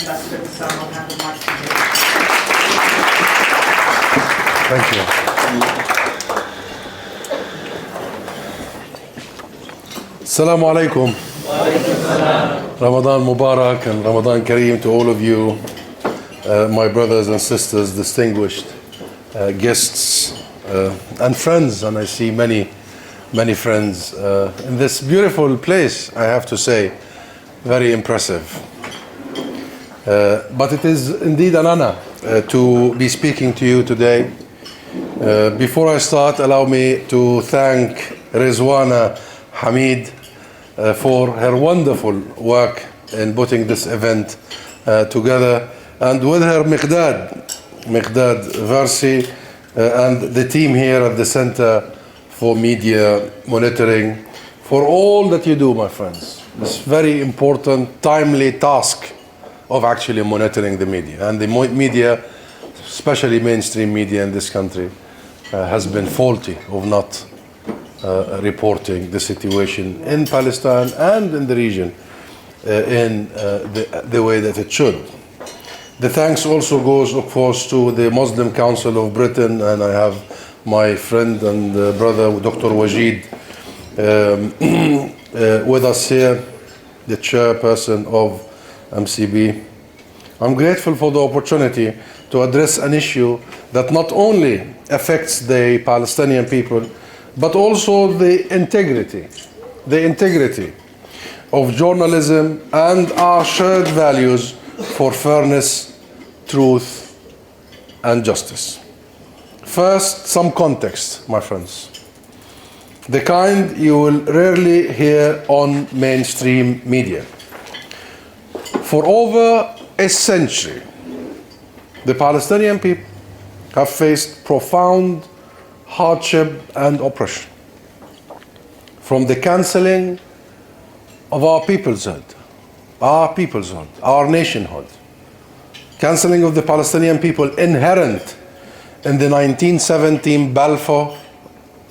Ambassador Husam will have remarks to make. Thank you. Assalamu alaikum. Ramadan Mubarak and Ramadan Kareem to all of you, my brothers and sisters, distinguished guests and friends, and I see many friends in this beautiful place, I have to say, very impressive. But it is indeed an honor to be speaking to you today. Before I start, allow me to thank Rizwana Hamid for her wonderful work in putting this event together, and with her Miqdad Varsi and the team here at the Center for Media Monitoring for all that you do, my friends. This very important, timely task of actually monitoring the media. And the media, especially mainstream media in this country, has been faulty of not reporting the situation in Palestine and in the region in the way that it should. The thanks also goes, of course, to the Muslim Council of Britain, and I have my friend and brother, Dr. Wajid, with us here, the chairperson of MCB. I'm grateful for the opportunity to address an issue that not only affects the Palestinian people, but also the integrity of journalism and our shared values for fairness, truth, and justice. First, some context, my friends. The kind you will rarely hear on mainstream media. For over a century, the Palestinian people have faced profound hardship and oppression. From the cancelling of our peoplehood, our nationhood, cancelling of the Palestinian people inherent in the 1917 Balfour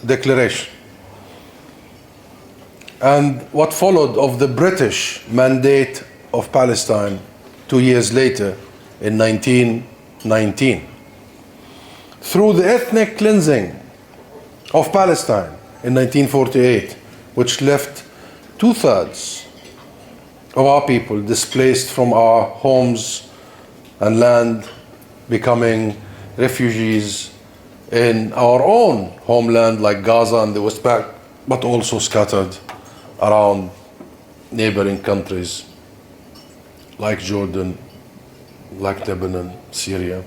Declaration, and what followed of the British mandate of Palestine 2 years later in 1919, through the ethnic cleansing of Palestine in 1948, which left 2/3 of our people displaced from our homes and land, becoming refugees in our own homeland like Gaza and the West Bank, but also scattered around neighboring countries like Jordan, like Lebanon, Syria.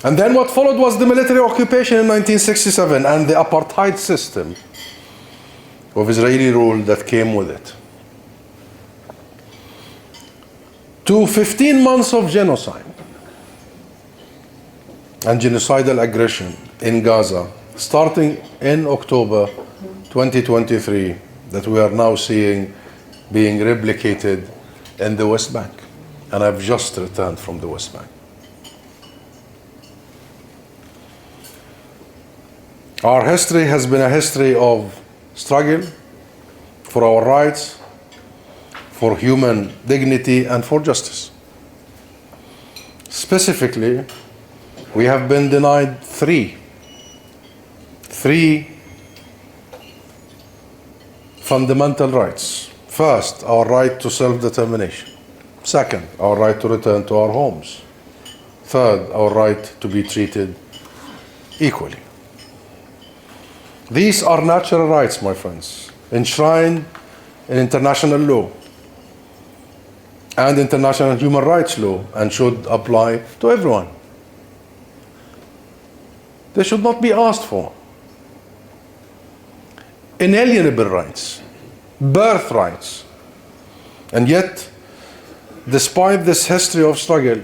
And then what followed was the military occupation in 1967 and the apartheid system of Israeli rule that came with it. To 15 months of genocide and genocidal aggression in Gaza, starting in October 2023, that we are now seeing being replicated in the West Bank. And I've just returned from the West Bank. Our history has been a history of struggle for our rights, for human dignity, and for justice. Specifically, we have been denied three fundamental rights. First, our right to self-determination. Second, our right to return to our homes. Third, our right to be treated equally. These are natural rights, my friends, enshrined in international law and international human rights law, and should apply to everyone. They should not be asked for. Inalienable rights, birthrights. And yet, despite this history of struggle,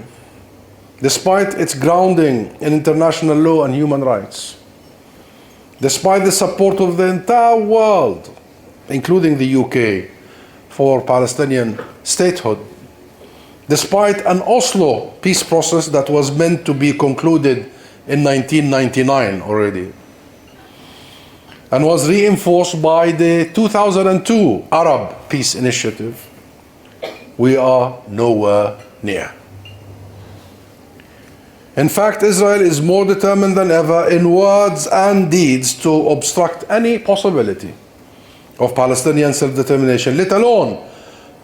despite its grounding in international law and human rights, despite the support of the entire world, including the UK, for Palestinian statehood, despite an Oslo peace process that was meant to be concluded in 1999 already, and was reinforced by the 2002 Arab Peace Initiative, We are nowhere near. In fact, Israel is more determined than ever in words and deeds to obstruct any possibility of Palestinian self-determination, let alone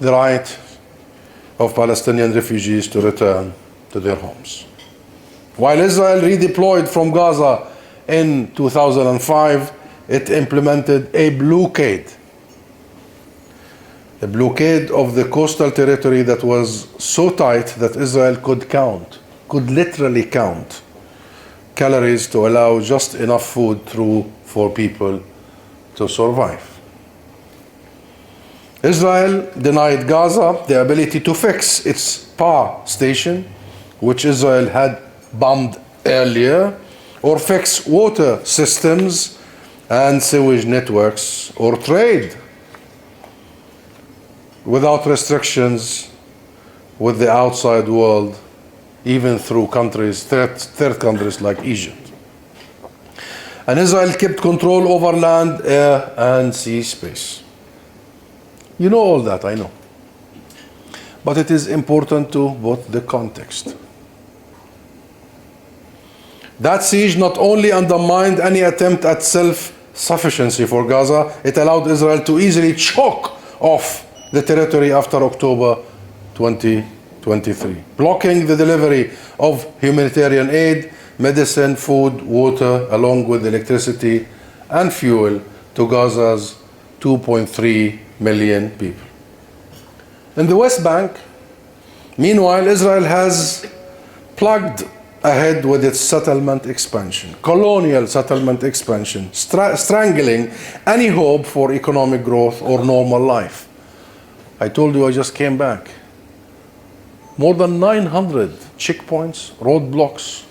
the right of Palestinian refugees to return to their homes. While Israel redeployed from Gaza in 2005, it implemented a blockade of the coastal territory that was so tight that Israel could literally count calories to allow just enough food through for people to survive. Israel denied Gaza the ability to fix its power station, which Israel had bombed earlier, or fix water systems and sewage networks, or trade without restrictions with the outside world, even through countries, third countries like Egypt. And Israel kept control over land, air, and sea space. You know all that, I know. But it is important to put the context. That siege not only undermined any attempt at self-sufficiency for Gaza, it allowed Israel to easily choke off the territory after October 2023, blocking the delivery of humanitarian aid, medicine, food, water, along with electricity and fuel to Gaza's 2.3 million people. In the West Bank, meanwhile, Israel has plugged ahead with its settlement expansion, colonial settlement expansion, strangling any hope for economic growth or normal life. I told you I just came back. More than 900 checkpoints, roadblocks.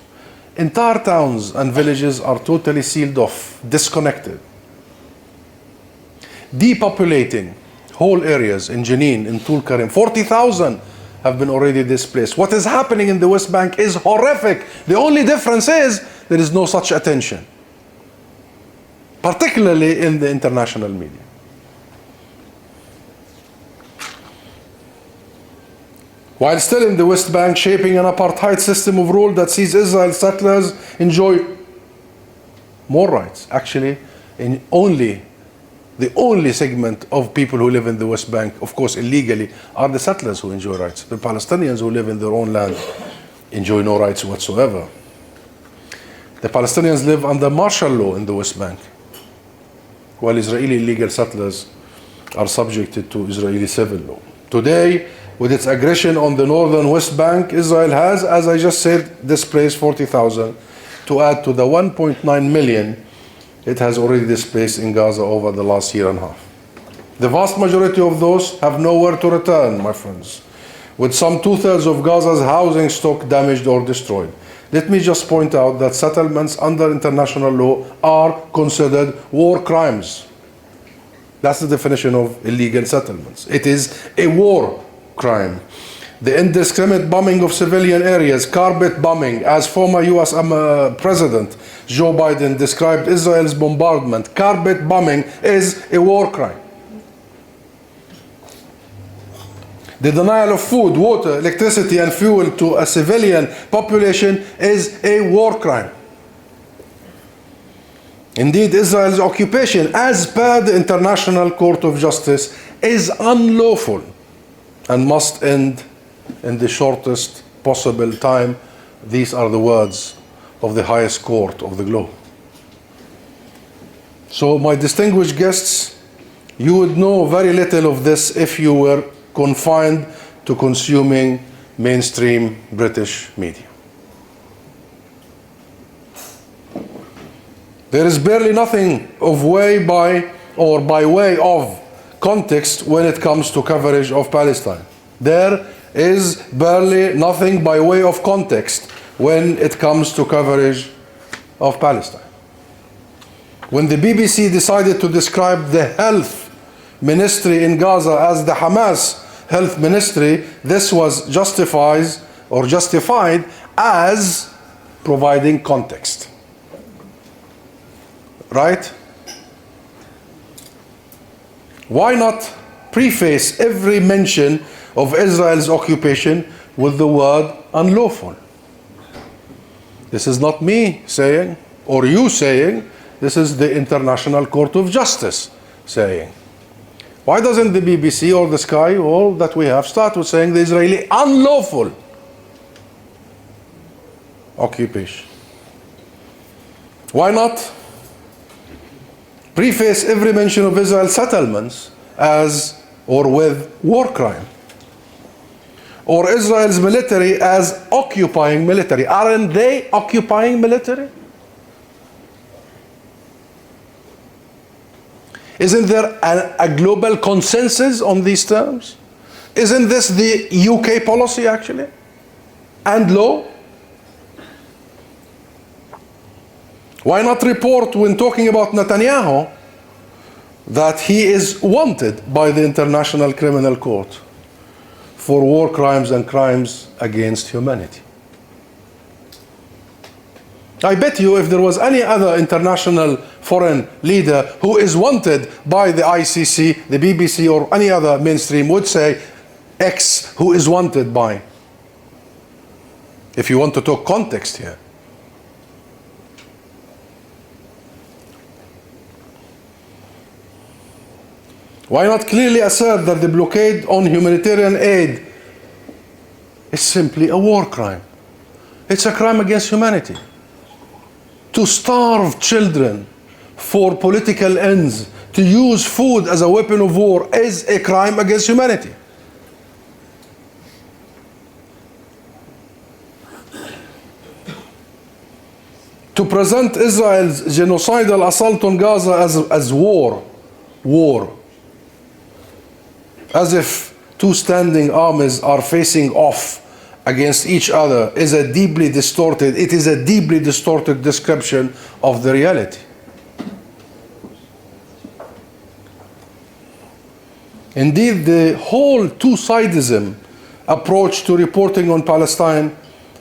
Entire towns and villages are totally sealed off, disconnected. Depopulating whole areas in Jenin, in Tulkarem. 40,000 have been already displaced. What is happening in the West Bank is horrific. The only difference is there is no such attention, particularly in the international media. While still in the West Bank, shaping an apartheid system of rule that sees Israel settlers enjoy more rights. Actually, the only segment of people who live in the West Bank, of course illegally, are the settlers who enjoy rights. The Palestinians who live in their own land enjoy no rights whatsoever. The Palestinians live under martial law in the West Bank, while Israeli illegal settlers are subjected to Israeli civil law. Today, with its aggression on the northern West Bank, Israel has, as I just said, displaced 40,000 to add to the 1.9 million it has already displaced in Gaza over the last year and a half. The vast majority of those have nowhere to return, my friends, with some 2/3 of Gaza's housing stock damaged or destroyed. Let me just point out that settlements under international law are considered war crimes. That's the definition of illegal settlements. It is a war crime. The indiscriminate bombing of civilian areas, carpet bombing, as former US President Joe Biden described Israel's bombardment, carpet bombing is a war crime. The denial of food, water, electricity, and fuel to a civilian population is a war crime. Indeed, Israel's occupation, as per the International Court of Justice, is unlawful and must end in the shortest possible time. These are the words of the highest court of the globe. So, my distinguished guests, you would know very little of this if you were confined to consuming mainstream British media. There is barely nothing of by way of context when it comes to coverage of Palestine. There is barely nothing by way of context when it comes to coverage of Palestine. When the BBC decided to describe the health ministry in Gaza as the Hamas health ministry, this was justified as providing context. Right? Why not preface every mention of Israel's occupation with the word unlawful. This is not me saying, or you saying, this is the International Court of Justice saying. Why doesn't the BBC or the Sky, all that we have, start with saying the Israeli unlawful occupation? Why not preface every mention of Israel's settlements as or with war crime? Or Israel's military as occupying military? Aren't they occupying military? Isn't there a global consensus on these terms? Isn't this the UK policy actually? And law? Why not report when talking about Netanyahu that he is wanted by the International Criminal Court for war crimes and crimes against humanity? I bet you if there was any other international foreign leader who is wanted by the ICC, the BBC or any other mainstream would say X who is wanted by. If you want to talk context here. Why not clearly assert that the blockade on humanitarian aid is simply a war crime? It's a crime against humanity. To starve children for political ends, to use food as a weapon of war is a crime against humanity. To present Israel's genocidal assault on Gaza as war, as if two standing armies are facing off against each other, is a deeply distorted description of the reality. Indeed, the whole two-sidism approach to reporting on Palestine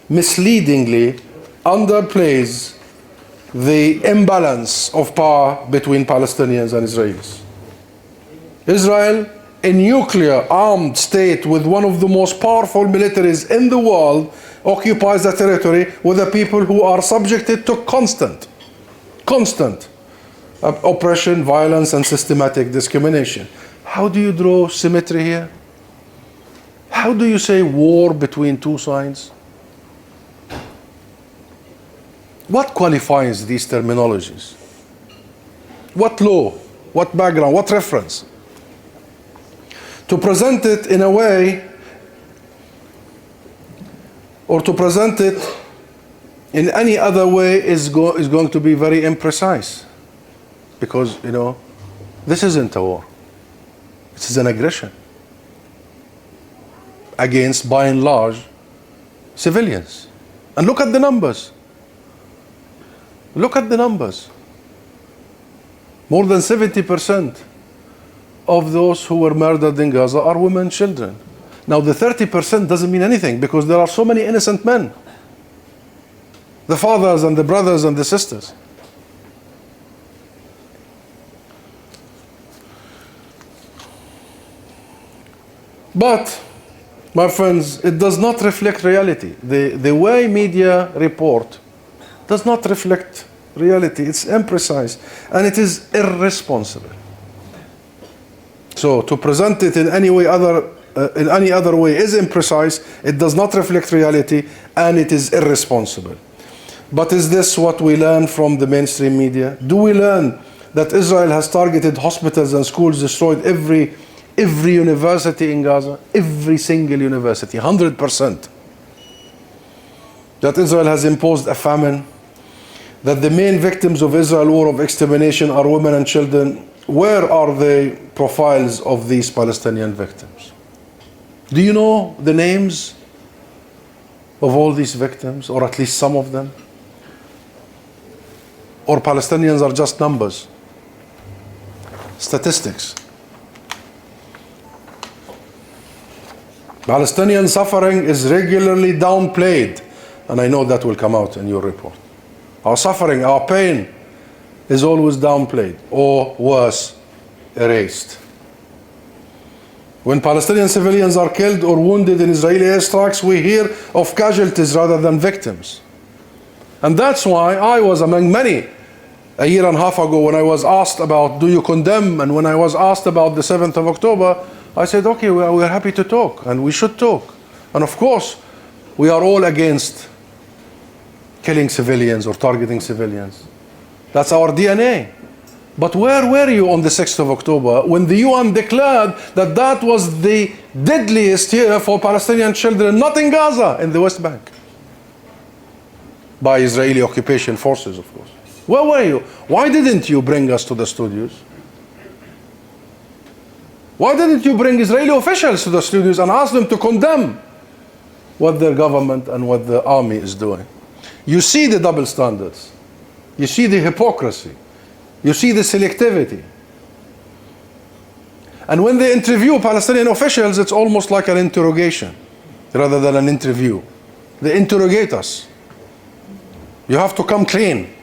misleadingly underplays the imbalance of power between Palestinians and Israelis. Israel, a nuclear armed state with one of the most powerful militaries in the world, occupies a territory with a people who are subjected to constant oppression, violence, and systematic discrimination. How do you draw symmetry here? How do you say war between two sides? What qualifies these terminologies? What law? What background? What reference? To present it in a way, or to present it in any other way is going to be very imprecise. Because, this isn't a war. This is an aggression against, by and large, civilians. And look at the numbers. Look at the numbers. More than 70% of those who were murdered in Gaza are women and children. Now the 30% doesn't mean anything because there are so many innocent men. The fathers and the brothers and the sisters. But, my friends, it does not reflect reality. The way media report does not reflect reality. It's imprecise and it is irresponsible. So to present it in any other way is imprecise, it does not reflect reality, and it is irresponsible. But is this what we learn from the mainstream media? Do we learn that Israel has targeted hospitals and schools, destroyed every university in Gaza? Every single university, 100%. That Israel has imposed a famine? That the main victims of Israel war of extermination are women and children? Where are the profiles of these Palestinian victims? Do you know the names of all these victims, or at least some of them? Or Palestinians are just numbers, statistics? Palestinian suffering is regularly downplayed, and I know that will come out in your report. Our suffering, our pain is always downplayed, or worse, erased. When Palestinian civilians are killed or wounded in Israeli airstrikes, we hear of casualties rather than victims. And that's why I was among many a year and a half ago when I was asked about, do you condemn? And when I was asked about the 7th of October, I said, okay, we're happy to talk, and we should talk. And of course, we are all against killing civilians or targeting civilians. That's our DNA. But where were you on the 6th of October when the UN declared that that was the deadliest year for Palestinian children, not in Gaza, in the West Bank? By Israeli occupation forces, of course. Where were you? Why didn't you bring us to the studios? Why didn't you bring Israeli officials to the studios and ask them to condemn what their government and what the army is doing? You see the double standards. You see the hypocrisy. You see the selectivity. And when they interview Palestinian officials, it's almost like an interrogation rather than an interview. They interrogate us. You have to come clean.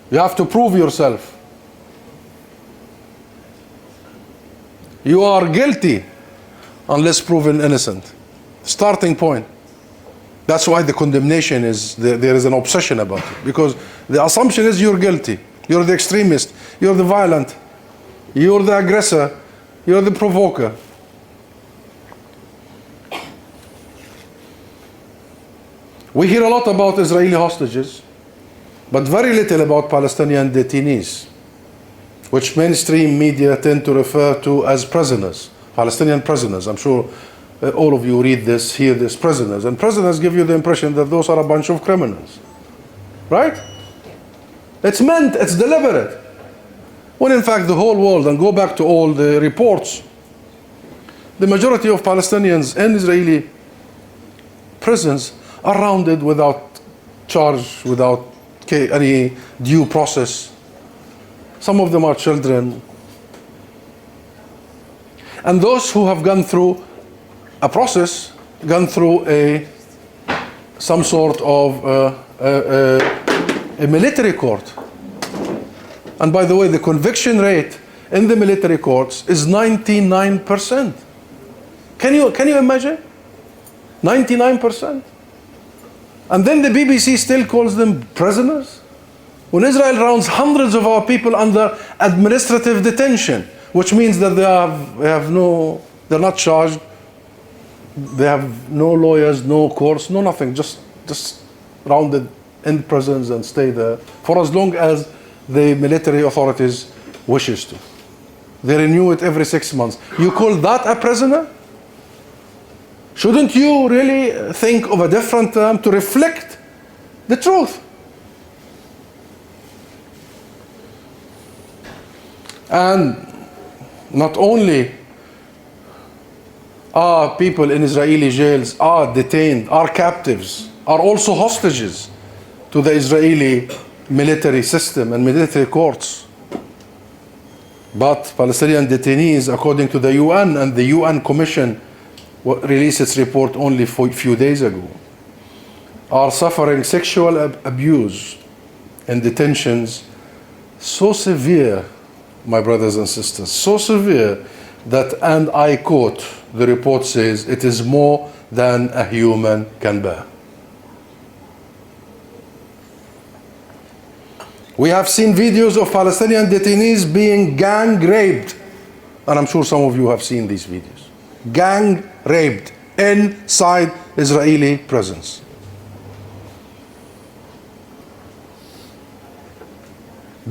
You have to prove yourself. You are guilty unless proven innocent. Starting point. That's why the condemnation is, there is an obsession about it. Because the assumption is you're guilty. You're the extremist. You're the violent. You're the aggressor. You're the provoker. We hear a lot about Israeli hostages, but very little about Palestinian detainees, which mainstream media tend to refer to as prisoners, Palestinian prisoners. I'm sure all of you read this, hear this, prisoners. And prisoners give you the impression that those are a bunch of criminals. Right? It's meant, it's deliberate. When in fact the whole world, and go back to all the reports, the majority of Palestinians in Israeli prisons are rounded without charge, without any due process. Some of them are children. And those who have gone through a process, gone through some sort of a military court. And by the way, the conviction rate in the military courts is 99%. Can you imagine? 99%. And then the BBC still calls them prisoners? When Israel rounds hundreds of our people under administrative detention, which means that they're not charged, they have no lawyers, no courts, no nothing, just rounded in prisons and stay there for as long as the military authorities wishes to. They renew it every 6 months. You call that a prisoner? Shouldn't you really think of a different term to reflect the truth? And not only are people in Israeli jails, are detained, are captives, are also hostages to the Israeli military system and military courts. But Palestinian detainees, according to the UN, and the UN Commission released its report only a few days ago, are suffering sexual abuse in detentions so severe, my brothers and sisters, so severe that, and I quote, the report says, it is more than a human can bear. We have seen videos of Palestinian detainees being gang raped, and I'm sure some of you have seen these videos. Gang raped inside Israeli prisons.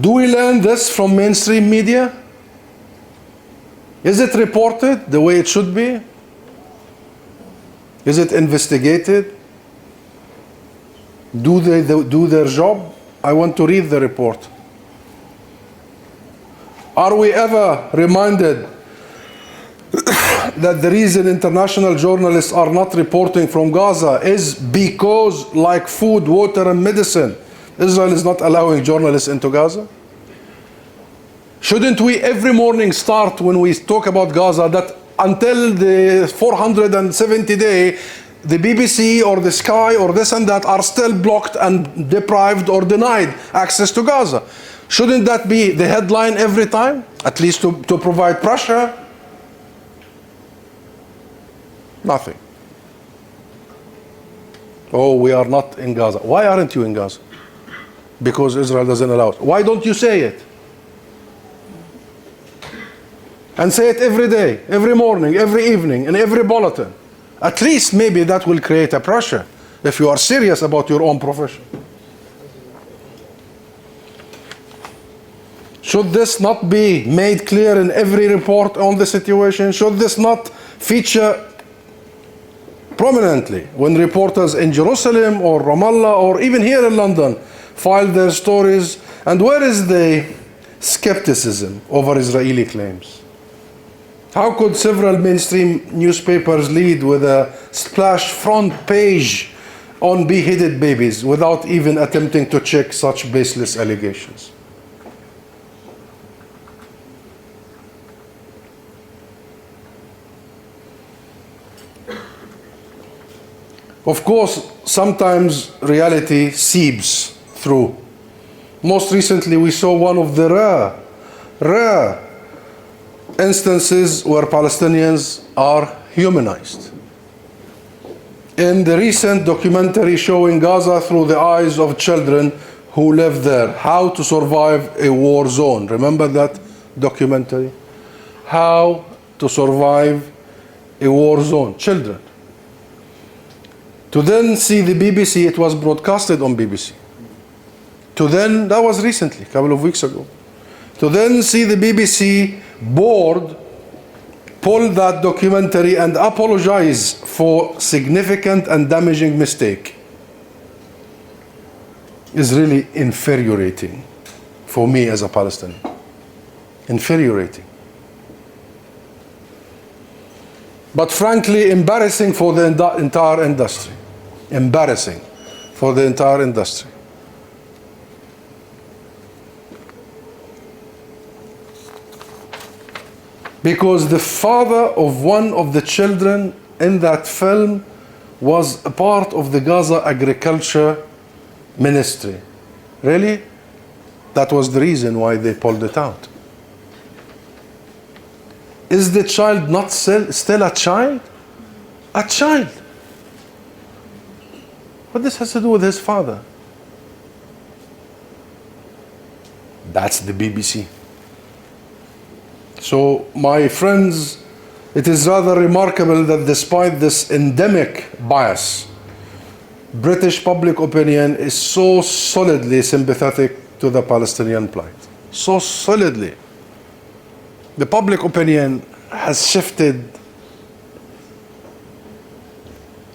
Do we learn this from mainstream media? Is it reported the way it should be? Is it investigated? Do they do their job? I want to read the report. Are we ever reminded that the reason international journalists are not reporting from Gaza is because, like food, water, and medicine, Israel is not allowing journalists into Gaza? Shouldn't we every morning start when we talk about Gaza that until the 470 day, the BBC or the Sky or this and that are still blocked and deprived or denied access to Gaza? Shouldn't that be the headline every time? At least to provide pressure? Nothing. Oh, we are not in Gaza. Why aren't you in Gaza? Because Israel doesn't allow it. Why don't you say it? And say it every day, every morning, every evening, in every bulletin. At least maybe that will create a pressure if you are serious about your own profession. Should this not be made clear in every report on the situation? Should this not feature prominently when reporters in Jerusalem or Ramallah or even here in London file their stories? And where is the skepticism over Israeli claims? How could several mainstream newspapers lead with a splash front page on beheaded babies without even attempting to check such baseless allegations? Of course, sometimes reality seeps through. Most recently, we saw one of the rare instances where Palestinians are humanized. In the recent documentary showing Gaza through the eyes of children who live there, How to Survive a War Zone. Remember that documentary? How to Survive a War Zone. Children. To then see the BBC, it was broadcasted on BBC. To then, that was recently, a couple of weeks ago. To then see the BBC board pull that documentary and apologize for significant and damaging mistake is really infuriating for me as a Palestinian. Infuriating. But frankly, embarrassing for the entire industry. Embarrassing for the entire industry. Because the father of one of the children in that film was a part of the Gaza agriculture ministry. Really? That was the reason why they pulled it out. Is the child not still a child? A child. What this has to do with his father? That's the BBC. So, my friends, it is rather remarkable that despite this endemic bias, British public opinion is so solidly sympathetic to the Palestinian plight. So solidly. The public opinion has shifted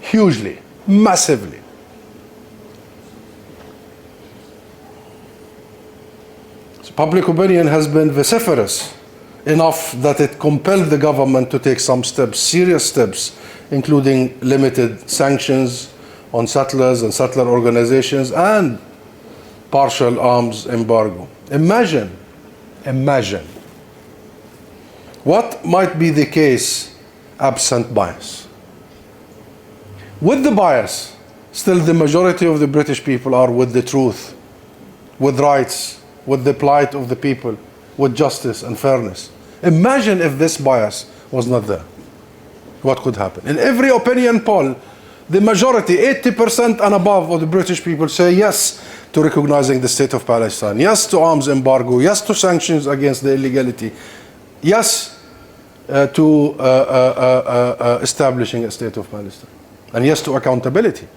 hugely, massively. So public opinion has been vociferous enough that it compelled the government to take some steps, serious steps, including limited sanctions on settlers and settler organizations and partial arms embargo. Imagine what might be the case absent bias. With the bias, still the majority of the British people are with the truth, with rights, with the plight of the people, with justice and fairness. Imagine if this bias was not there. What could happen? In every opinion poll, the majority, 80% and above of the British people say yes to recognizing the state of Palestine, yes to arms embargo, yes to sanctions against the illegality, yes to establishing a state of Palestine, and yes to accountability.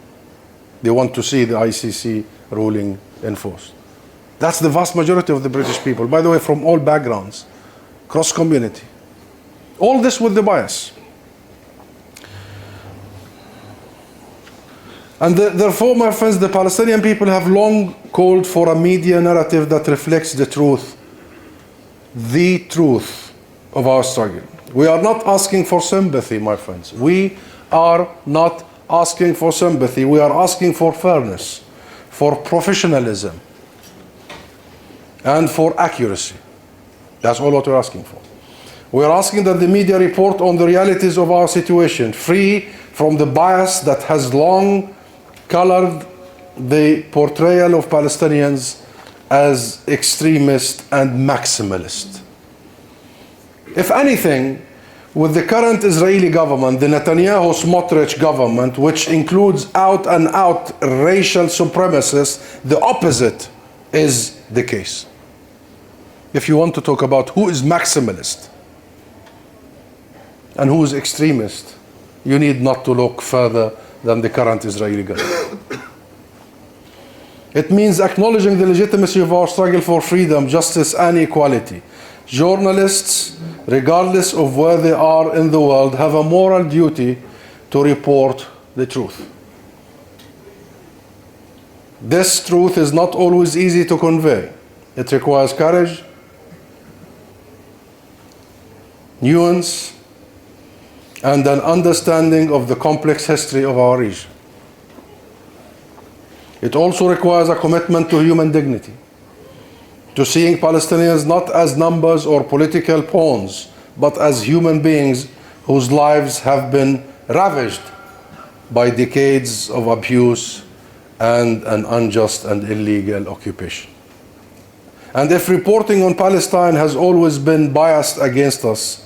They want to see the ICC ruling enforced. That's the vast majority of the British people, by the way, from all backgrounds, cross community. All this with the bias. And therefore, my friends, the Palestinian people have long called for a media narrative that reflects the truth of our struggle. We are not asking for sympathy, my friends. We are not asking for sympathy. We are asking for fairness, for professionalism, and for accuracy. That's all what we're asking for. We're asking that the media report on the realities of our situation, free from the bias that has long colored the portrayal of Palestinians as extremist and maximalist. If anything, with the current Israeli government, the Netanyahu-Smotrich government, which includes out and out racial supremacists, the opposite is the case. If you want to talk about who is maximalist and who is extremist, you need not to look further than the current Israeli government. It means acknowledging the legitimacy of our struggle for freedom, justice, and equality. Journalists, regardless of where they are in the world, have a moral duty to report the truth. This truth is not always easy to convey. It requires courage, nuance, and an understanding of the complex history of our region. It also requires a commitment to human dignity, to seeing Palestinians not as numbers or political pawns, but as human beings whose lives have been ravaged by decades of abuse and an unjust and illegal occupation. And if reporting on Palestine has always been biased against us,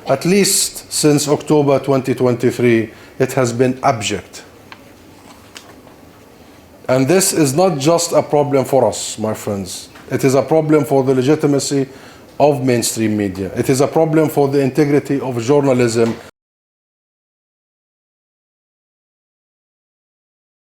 at least since October 2023, it has been abject. And this is not just a problem for us, my friends. It is a problem for the legitimacy of mainstream media. It is a problem for the integrity of journalism